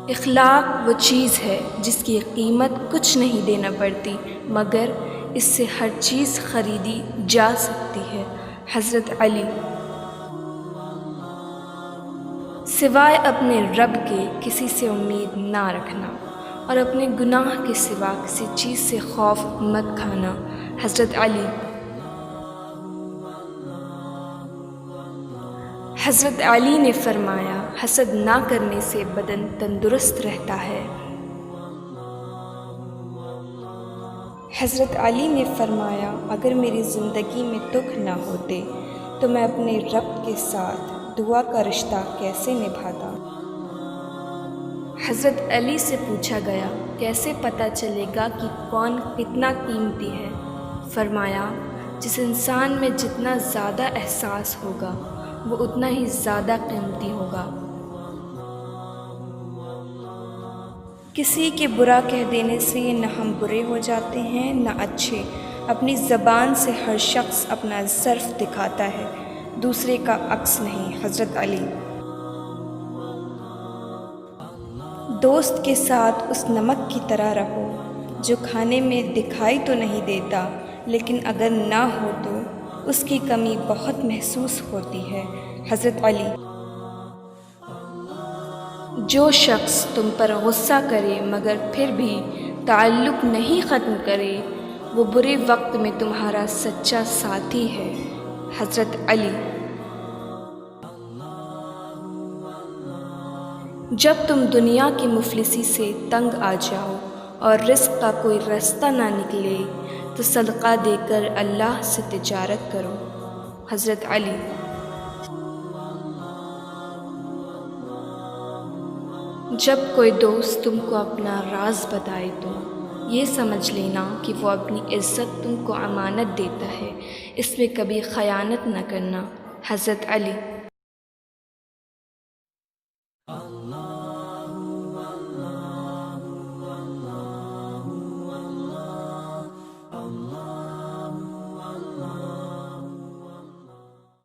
اخلاق وہ چیز ہے جس کی قیمت کچھ نہیں دینا پڑتی، مگر اس سے ہر چیز خریدی جا سکتی ہے۔ حضرت علی۔ سوائے اپنے رب کے کسی سے امید نہ رکھنا اور اپنے گناہ کے سوا کسی چیز سے خوف مت کھانا۔ حضرت علی۔ حضرت علی نے فرمایا، حسد نہ کرنے سے بدن تندرست رہتا ہے۔ حضرت علی نے فرمایا، اگر میری زندگی میں دکھ نہ ہوتے تو میں اپنے رب کے ساتھ دعا کا رشتہ کیسے نبھاتا؟ حضرت علی سے پوچھا گیا، کیسے پتہ چلے گا کہ کون کتنا قیمتی ہے؟ فرمایا، جس انسان میں جتنا زیادہ احساس ہوگا وہ اتنا ہی زیادہ قیمتی ہوگا۔ کسی کے برا کہہ دینے سے نہ ہم برے ہو جاتے ہیں نہ اچھے۔ اپنی زبان سے ہر شخص اپنا ظرف دکھاتا ہے، دوسرے کا عکس نہیں۔ حضرت علی۔ دوست کے ساتھ اس نمک کی طرح رہو جو کھانے میں دکھائی تو نہیں دیتا لیکن اگر نہ ہو تو اس کی کمی بہت محسوس ہوتی ہے۔ حضرت علی۔ جو شخص تم پر غصہ کرے مگر پھر بھی تعلق نہیں ختم کرے وہ برے وقت میں تمہارا سچا ساتھی ہے۔ حضرت علی۔ جب تم دنیا کی مفلسی سے تنگ آ جاؤ اور رزق کا کوئی راستہ نہ نکلے تو صدقہ دے کر اللہ سے تجارت کرو۔ حضرت علی۔ جب کوئی دوست تم کو اپنا راز بتائے تو یہ سمجھ لینا کہ وہ اپنی عزت تم کو امانت دیتا ہے، اس میں کبھی خیانت نہ کرنا۔ حضرت علی۔